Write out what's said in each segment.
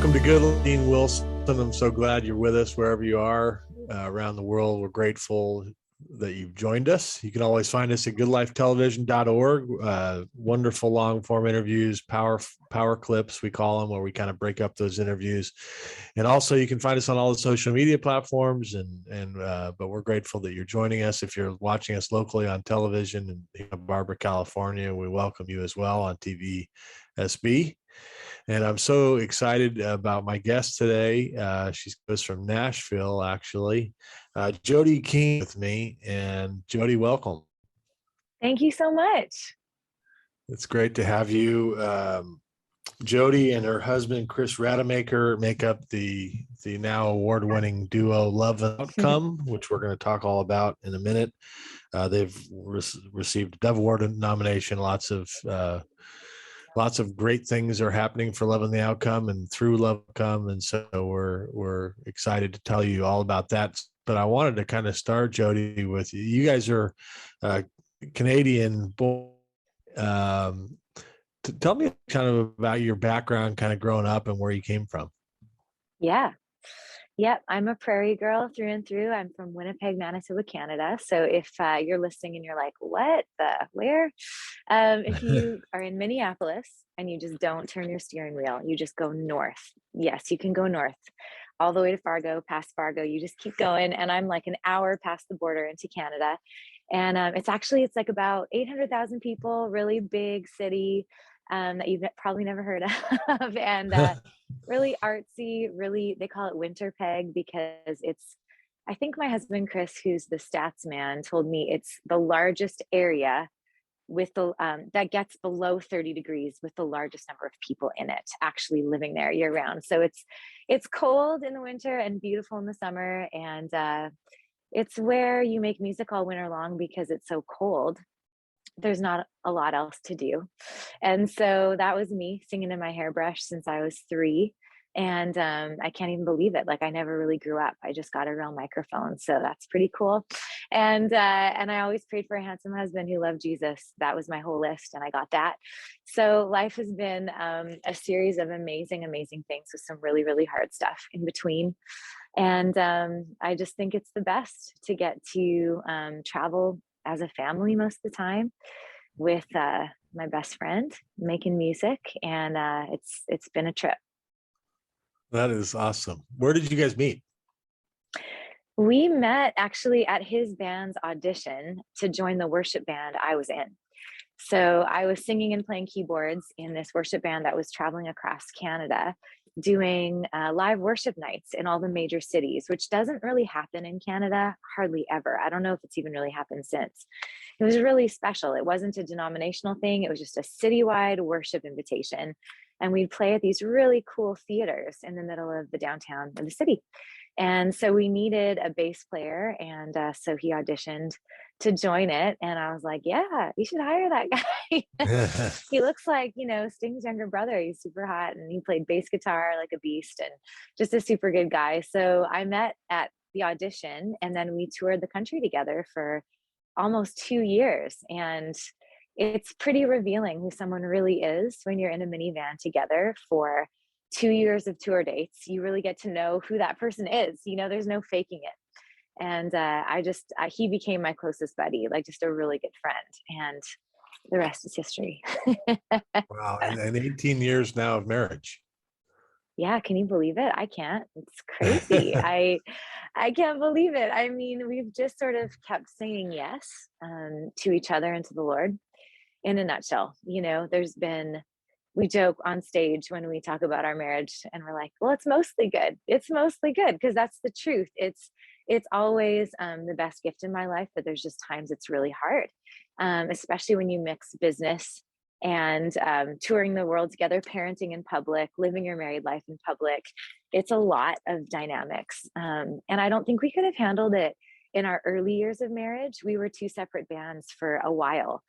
Welcome to Good Dean Wilson. I'm so glad you're with us wherever you are around the world. We're grateful that you've joined us. You can always find us at goodlifetelevision.org. Wonderful long form interviews, power clips, we call them, where we kind of break up those interviews. And also you can find us on all the social media platforms. But we're grateful that you're joining us. If you're watching us locally on television in Santa Barbara, California, we welcome you as well on TVSB. And I'm so excited about my guest today. She goes from Nashville, actually. Jodi King with me. And Jodi, welcome. Thank you so much. It's great to have you. Jodi and her husband, Chris Rademacher, make up the now award-winning duo Love and Outcome, which we're going to talk all about in a minute. They've received a Dove Award nomination, lots of great things are happening for Love and the Outcome and through Love Outcome. And so we're excited to tell you all about that. But I wanted to kind of start, Jodi, with you. You guys are Canadian born. Tell me kind of about your background, kind of growing up and where you came from. Yeah. Yep. I'm a prairie girl through and through. I'm from Winnipeg, Manitoba, Canada. So if you're listening and you're like, what the, where? If you are in Minneapolis and you just don't turn your steering wheel, you just go north. Yes, you can go north all the way to Fargo, past Fargo. You just keep going. And I'm like an hour past the border into Canada. And it's like about 800,000 people, really big city that you've probably never heard of. And really artsy, really, they call it Winterpeg because I think my husband, Chris, who's the stats man, told me it's the largest area with that gets below 30 degrees with the largest number of people in it actually living there year round. So it's cold in the winter and beautiful in the summer. And it's where you make music all winter long because it's so cold. There's not a lot else to do. And so that was me singing in my hairbrush since I was 3. And I can't even believe it. Like I never really grew up. I just got a real microphone. So that's pretty cool. And I always prayed for a handsome husband who loved Jesus. That was my whole list. And I got that. So life has been a series of amazing, amazing things with some really, really hard stuff in between. And I just think it's the best to get to travel as a family most of the time with my best friend making music, and it's been a trip. That is awesome. Where did you guys meet? We met actually at his band's audition to join the worship band I was in. So I was singing and playing keyboards in this worship band that was traveling across Canada, doing live worship nights in all the major cities, which doesn't really happen in Canada, hardly ever. I don't know if it's even really happened since. It was really special. It wasn't a denominational thing. It was just a citywide worship invitation. And we'd play at these really cool theaters in the middle of the downtown of the city. And so we needed a bass player. And so he auditioned to join it. And I was like, yeah, you should hire that guy. He looks like, Sting's younger brother. He's super hot and he played bass guitar like a beast and just a super good guy. So I met at the audition and then we toured the country together for almost 2 years. And it's pretty revealing who someone really is when you're in a minivan together for 2 years of tour dates. You really get to know who that person is. There's no faking it. And he became my closest buddy, like just a really good friend. And the rest is history. Wow. And 18 years now of marriage. Yeah. Can you believe it? I can't. It's crazy. I can't believe it. I mean, we've just sort of kept saying yes to each other and to the Lord in a nutshell. We joke on stage when we talk about our marriage and we're like, well, it's mostly good. It's mostly good because that's the truth. It's always the best gift in my life, but there's just times it's really hard, especially when you mix business and touring the world together, parenting in public, living your married life in public. It's a lot of dynamics. And I don't think we could have handled it in our early years of marriage. We were 2 separate bands for a while.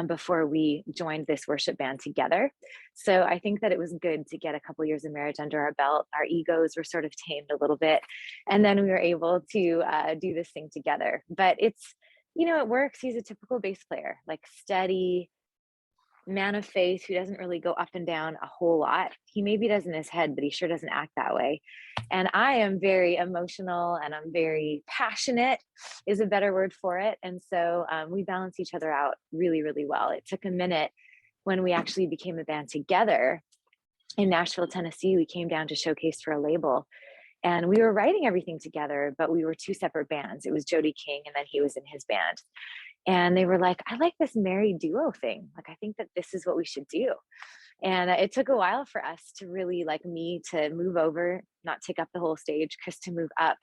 Before we joined this worship band together. So I think that it was good to get a couple years of marriage under our belt. Our egos were sort of tamed a little bit. And then we were able to do this thing together. But it works. He's a typical bass player, like steady, man of faith who doesn't really go up and down a whole lot. He maybe does in his head, but he sure doesn't act that way. And I am very emotional and I'm very passionate, is a better word for it. And so we balance each other out really, really well. It took a minute when we actually became a band together in Nashville, Tennessee. We came down to showcase for a label. And we were writing everything together, but we were two separate bands. It was Jodi King, and then he was in his band. And they were like, I like this married duo thing. Like, I think that this is what we should do. And it took a while for us to really, like, me to move over, not take up the whole stage, Chris to move up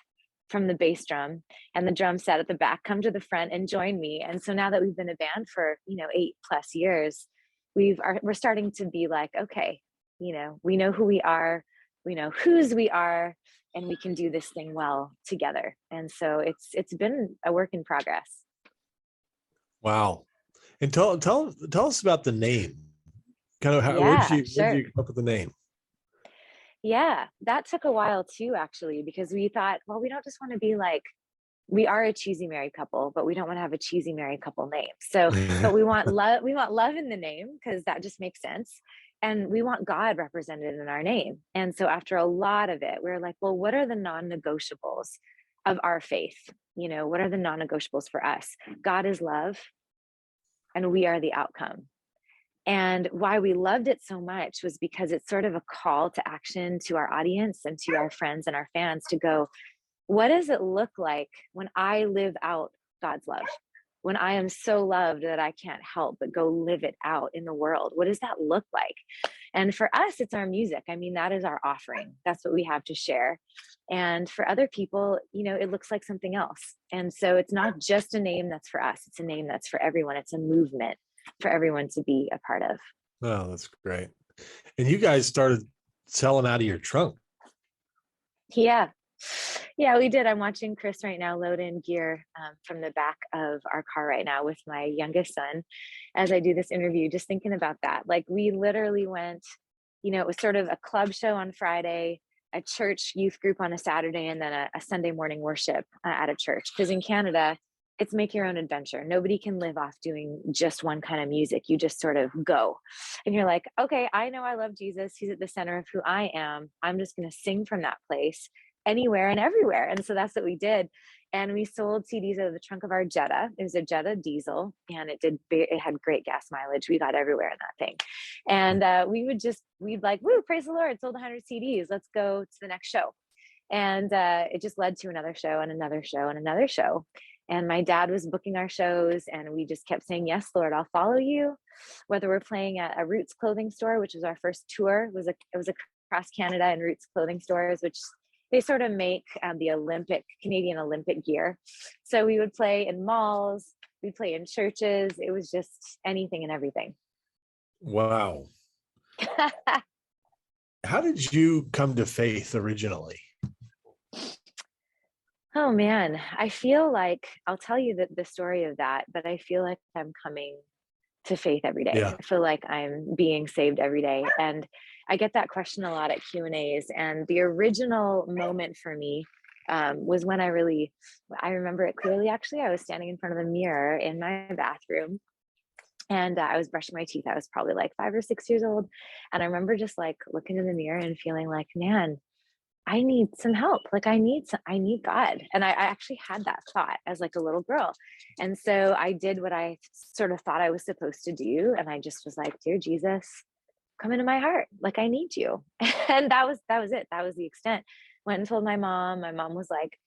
from the bass drum and the drum set at the back, come to the front and join me. And so now that we've been a band for, 8+ years, we're starting to be like, okay, we know who we are, we know whose we are, and we can do this thing well together. And so it's been a work in progress. Wow. And tell us about the name. Kind of how, Yeah, when sure. did you come up with the name? Yeah, that took a while too, actually, because we thought, well, we don't just want to be like, we are a cheesy married couple, but we don't want to have a cheesy married couple name. So, but we want love in the name, because that just makes sense. And we want God represented in our name. And so after a lot of it, we were like, well, what are the non-negotiables of our faith? What are the non-negotiables for us? God is love, and we are the outcome. And why we loved it so much was because it's sort of a call to action to our audience and to our friends and our fans to go, what does it look like when I live out God's love? When I am so loved that I can't help but go live it out in the world? What does that look like? And for us, it's our music. I mean, that is our offering. That's what we have to share. And for other people, it looks like something else. And so it's not just a name that's for us. It's a name that's for everyone. It's a movement for everyone to be a part of. Oh, that's great. And you guys started selling out of your trunk. Yeah, we did. I'm watching Chris right now load in gear from the back of our car right now with my youngest son as I do this interview, just thinking about that. Like, we literally went, it was sort of a club show on Friday, a church youth group on a Saturday, and then a Sunday morning worship at a church. Because in Canada, it's make your own adventure. Nobody can live off doing just one kind of music. You just sort of go. And you're like, okay, I know I love Jesus. He's at the center of who I am. I'm just going to sing from that place anywhere and everywhere. And so that's what we did. And we sold CDs out of the trunk of our Jetta. It was a Jetta diesel, and it had great gas mileage. We got everywhere in that thing. And we'd like, woo, praise the Lord, sold 100 CDs. Let's go to the next show. And it just led to another show and another show and another show. And my dad was booking our shows, and we just kept saying, yes, Lord, I'll follow you. Whether we're playing at a Roots clothing store, which was our first tour, it was across Canada, and Roots clothing stores, which they sort of make the Canadian Olympic gear. So we would play in malls, we'd play in churches. It was just anything and everything. Wow. How did you come to faith originally? Oh man, I feel like I'll tell you the story of that, but I feel like I'm coming to faith every day. Yeah. I feel like I'm being saved every day. And I get that question a lot at Q&As. And the original moment for me was when I remember it clearly, actually. I was standing in front of the mirror in my bathroom, and I was brushing my teeth. I was probably like 5 or 6 years old. And I remember just like looking in the mirror and feeling like, man, I need some help. Like, I need God. And I actually had that thought as like a little girl. And so I did what I sort of thought I was supposed to do. And I just was like, dear Jesus, come into my heart. Like, I need you. And that was it. That was the extent. Went and told my mom. My mom was like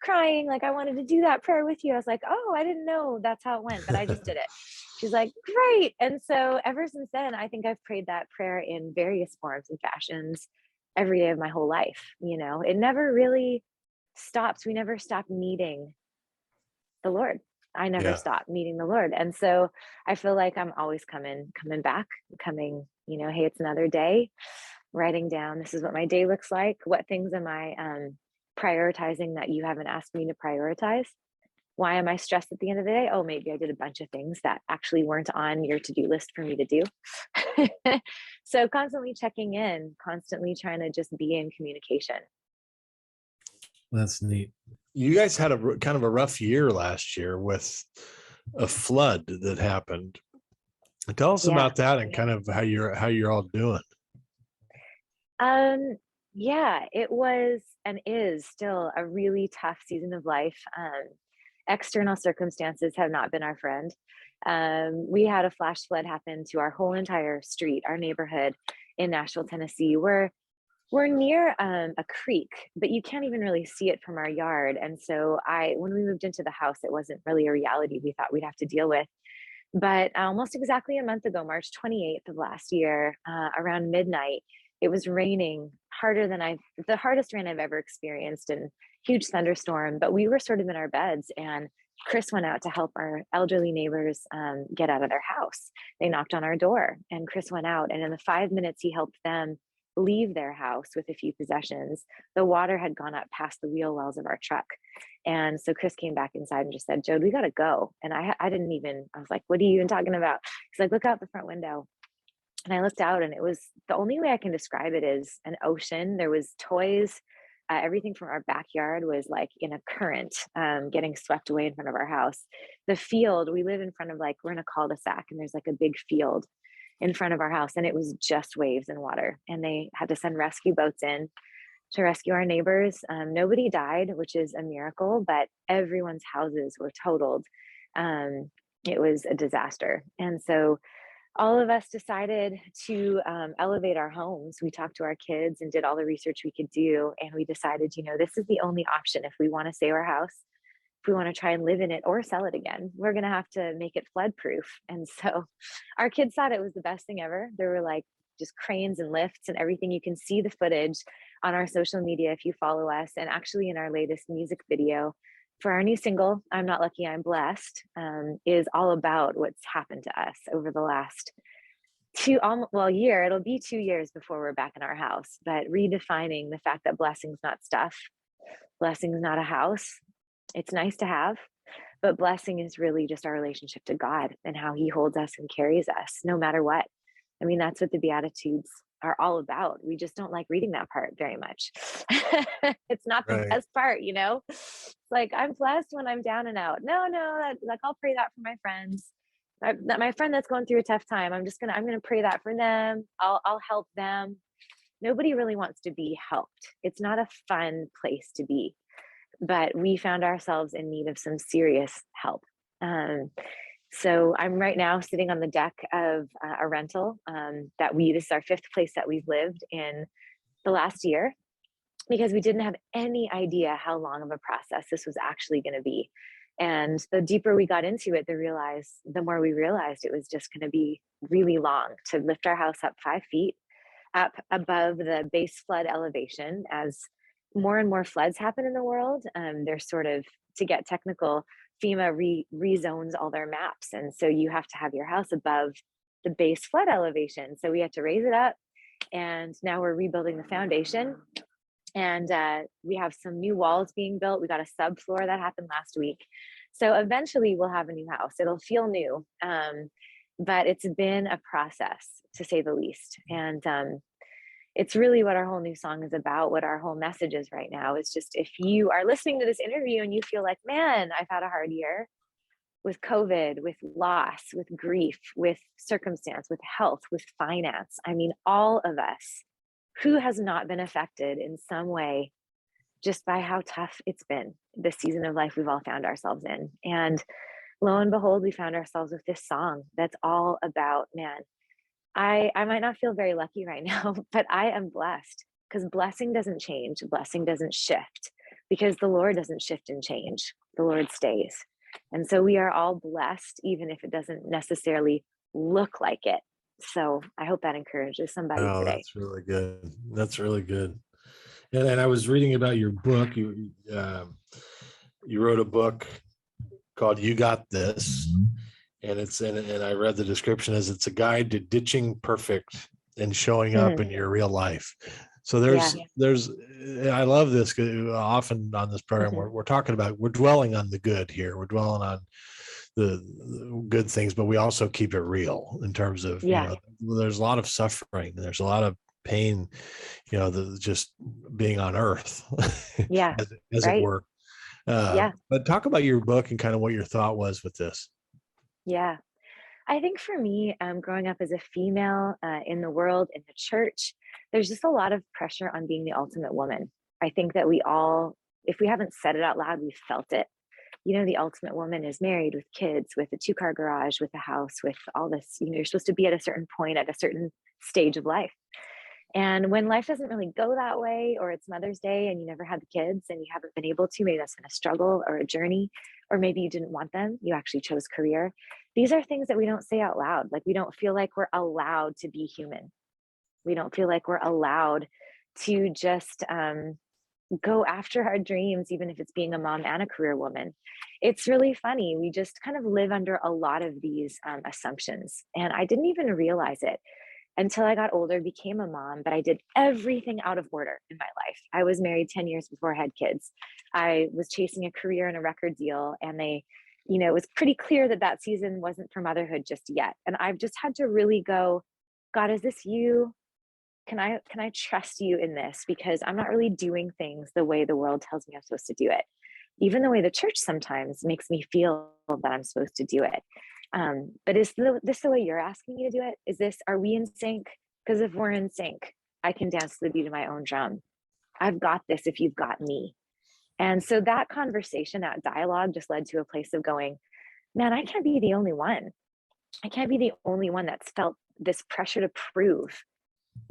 crying, like, I wanted to do that prayer with you. I was like, oh, I didn't know that's how it went, but I just did it. She's like, great. And so ever since then, I think I've prayed that prayer in various forms and fashions every day of my whole life. It never really stops. We never stopped meeting the Lord. I never stopped meeting the Lord. And so I feel like I'm always coming back, hey, it's another day, writing down, this is what my day looks like. What things am I prioritizing that you haven't asked me to prioritize? Why am I stressed at the end of the day? Oh, maybe I did a bunch of things that actually weren't on your to-do list for me to do. So constantly checking in, constantly trying to just be in communication. That's neat. You guys had a kind of a rough year last year with a flood that happened. Tell us Yeah. about that and kind of how you're all doing. Um, yeah, it was and is still a really tough season of life. External circumstances have not been our friend. We had a flash flood happen to our whole entire street, our neighborhood in Nashville, Tennessee. We're near a creek, but you can't even really see it from our yard. And so when we moved into the house, it wasn't really a reality we thought we'd have to deal with. But almost exactly a month ago, March 28th of last year, around midnight, it was raining harder than the hardest rain I've ever experienced, and huge thunderstorm. But we were sort of in our beds, and Chris went out to help our elderly neighbors get out of their house. They knocked on our door, and Chris went out. And in the 5 minutes he helped them leave their house with a few possessions, the water had gone up past the wheel wells of our truck. And so Chris came back inside and just said, "Jode, we got to go." And I didn't even, I was like, "What are you even talking about?" He's like, "Look out the front window." And I looked out, and it was the only way I can describe it is an ocean. There was toys. Everything from our backyard was like in a current, getting swept away in front of our house. The field, we live in front of, like, we're in a cul-de-sac, and there's like a big field in front of our house, and it was just waves and water. And they had to send rescue boats in to rescue our neighbors. Nobody died, which is a miracle, but everyone's houses were totaled. It was a disaster. And so all of us decided to elevate our homes. We talked to our kids and did all the research we could do. And we decided, this is the only option if we want to save our house. If we want to try and live in it or sell it again, we're going to have to make it flood proof. And so our kids thought it was the best thing ever. There were like just cranes and lifts and everything. You can see the footage on our social media if you follow us. And actually, in our latest music video for our new single, "I'm Not Lucky, I'm Blessed," is all about what's happened to us over the last year. It'll be 2 years before we're back in our house, but redefining the fact that blessing's not stuff, blessing's not a house. It's nice to have, but blessing is really just our relationship to God and how he holds us and carries us no matter what. I mean, that's what the Beatitudes are all about. We just don't like reading that part very much. It's not the Right. best part, It's like, I'm blessed when I'm down and out. No, like, I'll pray that for my friends. My friend that's going through a tough time, I'm gonna pray that for them. I'll help them. Nobody really wants to be helped. It's not a fun place to be, but we found ourselves in need of some serious help. So I'm right now sitting on the deck of a rental this is our fifth place that we've lived in the last year, because we didn't have any idea how long of a process this was actually going to be. And the deeper we got into it, the more we realized it was just going to be really long to lift our house up 5 feet up above the base flood elevation. As more and more floods happen in the world, there's sort of, to get technical, FEMA rezones all their maps. And so you have to have your house above the base flood elevation. So we had to raise it up. And now we're rebuilding the foundation. And we have some new walls being built. We got a subfloor that happened last week. So eventually we'll have a new house. It'll feel new. But it's been a process, to say the least. And it's really what our whole new song is about, what our whole message is right now. Is just, if you are listening to this interview and you feel like, man, I've had a hard year with COVID, with loss, with grief, with circumstance, with health, with finance. I mean, all of us, who has not been affected in some way just by how tough it's been, this season of life we've all found ourselves in. And lo and behold, we found ourselves with this song that's all about, man, I might not feel very lucky right now, but I am blessed, because blessing doesn't change. Blessing doesn't shift, because the Lord doesn't shift and change. The Lord stays. And so we are all blessed, even if it doesn't necessarily look like it. So I hope that encourages somebody Oh, today. that's really good. That's really good. And I was reading about your book. You wrote a book called "You Got This," and and I read the description as it's a guide to ditching perfect and showing up in your real life. So Yeah. there's I love this, because often on this program we're dwelling on the good here. We're dwelling on the good things, but we also keep it real in terms of, Yeah. there's a lot of suffering. There's a lot of pain, just being on earth Yeah. as it Right. were. Yeah. But talk about your book and kind of what your thought was with this. Yeah. I think for me, growing up as a female in the world, in the church, there's just a lot of pressure on being the ultimate woman. I think that we all, if we haven't said it out loud, we've felt it. You know, the ultimate woman is married with kids, with a two-car garage, with a house, with all this. You know, you're supposed to be at a certain point at a certain stage of life. And when life doesn't really go that way, or it's Mother's Day and you never had the kids and you haven't been able to, maybe that's been a struggle or a journey, or maybe you didn't want them, you actually chose career. These are things that we don't say out loud. Like, we don't feel like we're allowed to be human. We don't feel like we're allowed to just go after our dreams, even if it's being a mom and a career woman. It's really funny. We just kind of live under a lot of these assumptions. And I didn't even realize it until I got older, became a mom, but I did everything out of order in my life. I was married 10 years before I had kids. I was chasing a career and a record deal, and it was pretty clear that that season wasn't for motherhood just yet. And I've just had to really go, God, is this you? Can I trust you in this? Because I'm not really doing things the way the world tells me I'm supposed to do it. Even the way the church sometimes makes me feel that I'm supposed to do it. But is this the way you're asking me to do it? Are we in sync? Because if we're in sync, I can dance to the beat of my own drum. I've got this if you've got me. And so that conversation, that dialogue just led to a place of going, man, I can't be the only one. I can't be the only one that's felt this pressure to prove,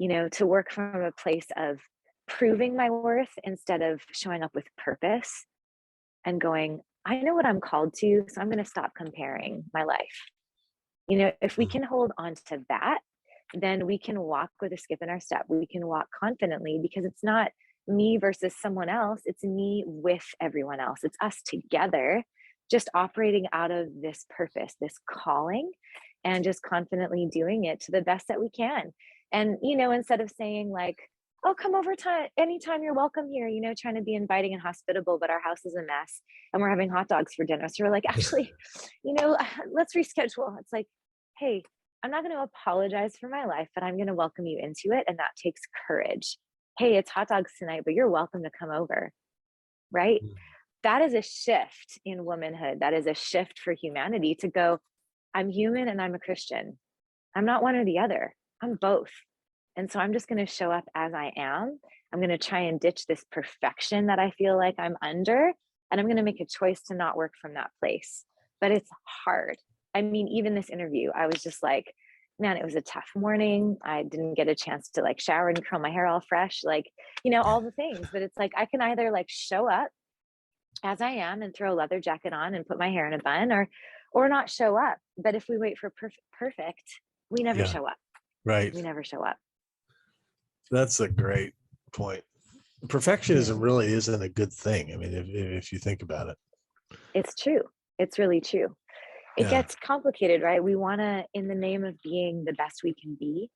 to work from a place of proving my worth instead of showing up with purpose and going, I know what I'm called to, so I'm going to stop comparing my life. If we can hold on to that, then we can walk with a skip in our step. We can walk confidently because it's not me versus someone else. It's me with everyone else. It's us together, just operating out of this purpose, this calling, and just confidently doing it to the best that we can. And, instead of saying like, oh, come over anytime, you're welcome here, trying to be inviting and hospitable, but our house is a mess and we're having hot dogs for dinner. So we're like, actually, let's reschedule. It's like, hey, I'm not going to apologize for my life, but I'm going to welcome you into it. And that takes courage. Hey, it's hot dogs tonight, but you're welcome to come over. Right? That is a shift in womanhood. That is a shift for humanity to go, I'm human and I'm a Christian. I'm not one or the other. I'm both. And so I'm just going to show up as I am. I'm going to try and ditch this perfection that I feel like I'm under. And I'm going to make a choice to not work from that place. But it's hard. I mean, even this interview, I was just like, man, it was a tough morning. I didn't get a chance to like shower and curl my hair all fresh, all the things. But it's like, I can either like show up as I am and throw a leather jacket on and put my hair in a bun, or not show up. But if we wait for perfect, we never show up. Right. We never show up. That's a great point. Perfectionism really isn't a good thing. I mean, if you think about it. It's true. It's really true. It gets complicated, right? We want to, in the name of being the best we can be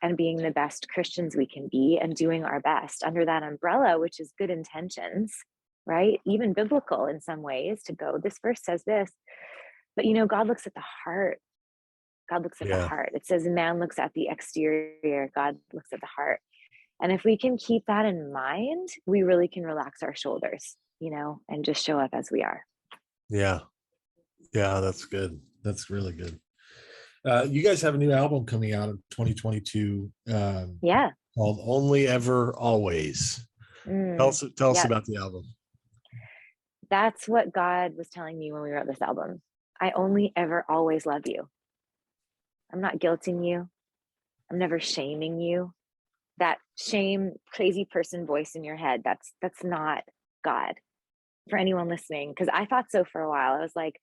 and being the best Christians we can be and doing our best under that umbrella, which is good intentions, right? Even biblical in some ways to go, this verse says this, but God looks at the heart. God looks at the heart. It says man looks at the exterior. God looks at the heart. And if we can keep that in mind, we really can relax our shoulders, and just show up as we are. Yeah. Yeah, that's good. That's really good. You guys have a new album coming out in 2022. Called Only Ever Always. Tell us about the album. That's what God was telling me when we wrote this album. I only ever always love you. I'm not guilting you. I'm never shaming you. That shame, crazy person voice in your head, that's not God for anyone listening. Because I thought so for a while. I was like,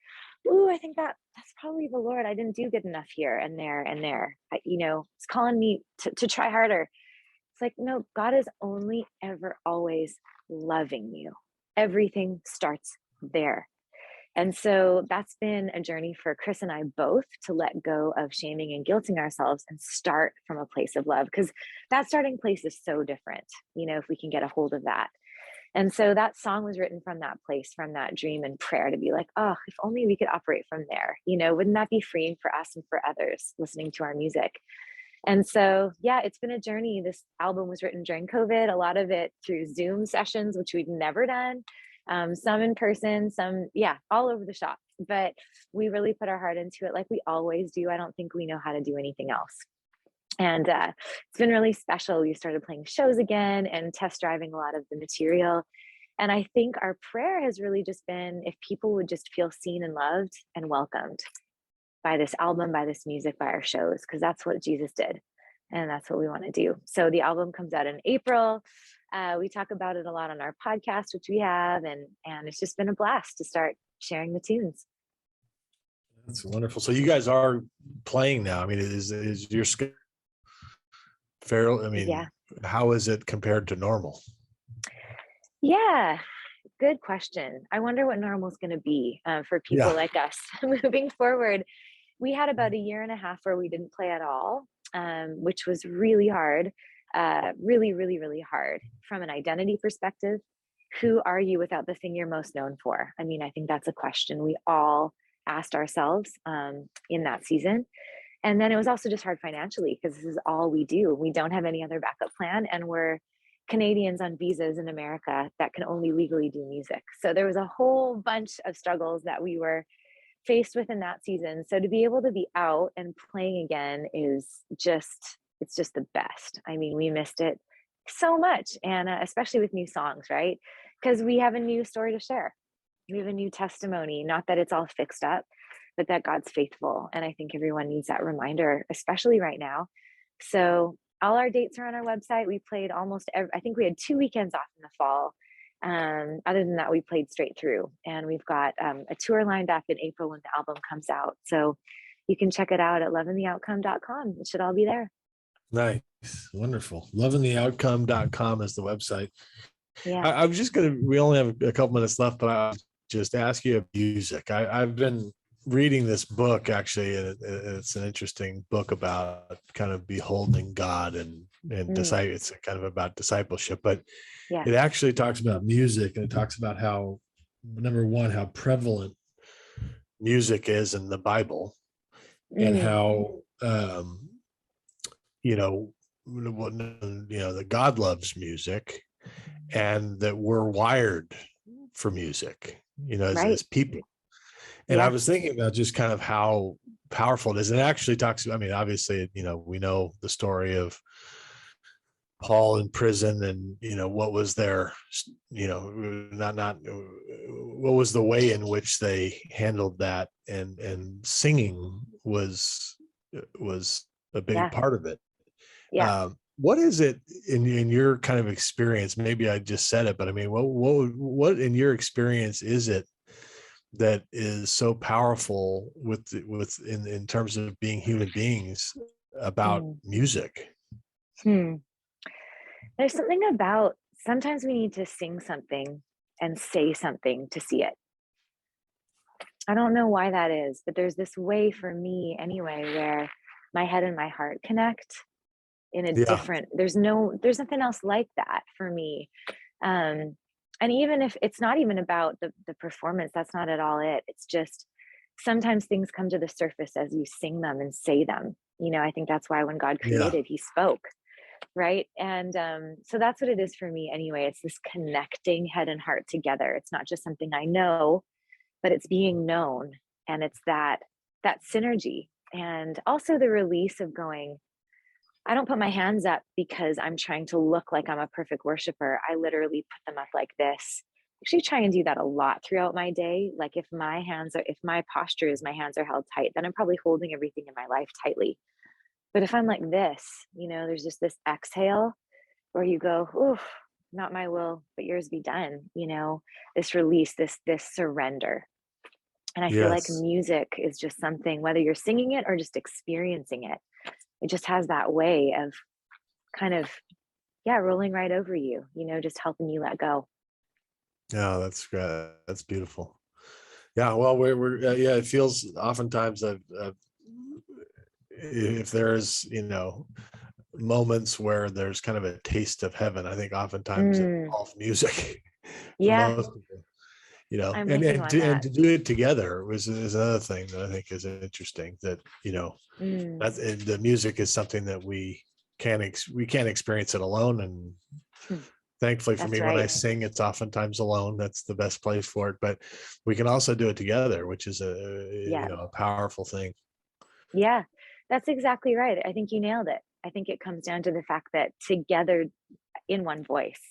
ooh, I think that's probably the Lord. I didn't do good enough here and there and there. It's calling me to try harder. It's like, no, God is only ever always loving you. Everything starts there. And so that's been a journey for Chris and I both to let go of shaming and guilting ourselves and start from a place of love, because that starting place is so different, if we can get a hold of that. And so that song was written from that place, from that dream and prayer to be like, oh, if only we could operate from there, wouldn't that be freeing for us and for others listening to our music? And so, it's been a journey. This album was written during COVID, a lot of it through Zoom sessions, which we'd never done. some in person, some, yeah, all over the shop. But we really put our heart into it like we always do. I don't think we know how to do anything else. And it's been really special. We started playing shows again and test driving a lot of the material. And I think our prayer has really just been if people would just feel seen and loved and welcomed by this album, by this music, by our shows, because that's what Jesus did. And that's what we want to do. So the album comes out in April. We talk about it a lot on our podcast, which we have, and it's just been a blast to start sharing the tunes. That's wonderful. So you guys are playing now. I mean, is your schedule fair? I mean, Yeah. How is it compared to normal? Yeah, good question. I wonder what normal is going to be for people like us moving forward. We had about a year and a half where we didn't play at all, which was really hard, really, really, really hard from an identity perspective. Who are you without the thing you're most known for? I mean, I think that's a question we all asked ourselves in that season. And then it was also just hard financially because this is all we do. We don't have any other backup plan, and we're Canadians on visas in America that can only legally do music. So there was a whole bunch of struggles that we were faced with in that season. So to be able to be out and playing again is just, it's just the best. I mean, we missed it so much. And especially with new songs, right? Because we have a new story to share. We have a new testimony, not that it's all fixed up, but that God's faithful. And I think everyone needs that reminder, especially right now. So all our dates are on our website. We played I think we had 2 weekends off in the fall. Other than that, we played straight through, and we've got a tour lined up in April when the album comes out. So you can check it out at lovingtheoutcome.com. It should all be there. Nice. Wonderful. Lovingtheoutcome.com is the website. Yeah. I'm just we only have a couple minutes left, but I'll just ask you about music. I've been reading this book, actually, and it's an interesting book about kind of beholding God and it's kind of about discipleship, but it actually talks about music, and it talks about how, number one, how prevalent music is in the Bible, and how that God loves music, and that we're wired for music, as people. And I was thinking about just kind of how powerful it is. And it actually talks, I mean, obviously, we know the story of Paul in prison, and, what was their, what was the way in which they handled that, and singing was a big part of it. Yeah. What is it in your kind of experience? Maybe I just said it, but I mean, what in your experience is it that is so powerful in terms of being human beings about music? There's something about, sometimes we need to sing something and say something to see it. I don't know why that is, but there's this way for me anyway, where my head and my heart connect in a different, there's nothing else like that for me. And even if it's not even about the performance, that's not at all it. It's just sometimes things come to the surface as you sing them and say them. I think that's why when God created, he spoke, right? And so that's what it is for me anyway. It's this connecting head and heart together. It's not just something I know, but it's being known. And it's that synergy, and also the release of going, I don't put my hands up because I'm trying to look like I'm a perfect worshiper. I literally put them up like this. Actually try and do that a lot throughout my day. Like if my posture is my hands are held tight, then I'm probably holding everything in my life tightly. But if I'm like this, there's just this exhale where you go, oof, not my will, but yours be done. This release, this surrender. And I feel like music is just something, whether you're singing it or just experiencing it, it just has that way of kind of, rolling right over you, just helping you let go. Yeah, that's great. That's beautiful. Yeah, well, we're it feels oftentimes that if there's, moments where there's kind of a taste of heaven, I think oftentimes it involves music. Yeah. Most people, I'm and with you on that. to do it together is another thing that I think is interesting, that, the music is something that we can't experience it alone. And Thankfully for That's me, when I right. sing, it's oftentimes alone. That's the best place for it. But we can also do it together, which is Yeah. a powerful thing. Yeah. That's exactly right. I think you nailed it. I think it comes down to the fact that together in one voice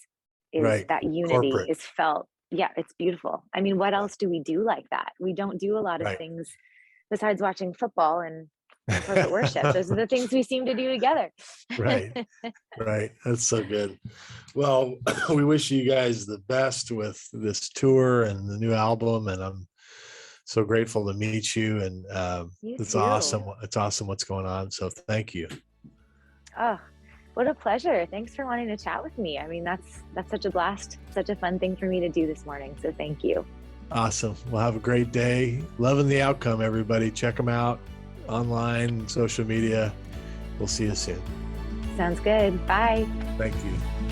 is Right. that unity Corporate. is felt. Yeah, it's beautiful. I mean, what else do we do like that? We don't do a lot of Right. things besides watching football and corporate worship. Those are the things we seem to do together. Right. Right. That's so good. Well, we wish you guys the best with this tour and the new album. And I'm so grateful to meet you. And You it's too. awesome. It's awesome what's going on. So thank you. Oh, what a pleasure. Thanks for wanting to chat with me. I mean, that's such a blast, such a fun thing for me to do this morning. So thank you. Awesome. Well, have a great day. Loving the outcome, everybody. Check them out online, social media. We'll see you soon. Sounds good. Bye. Thank you.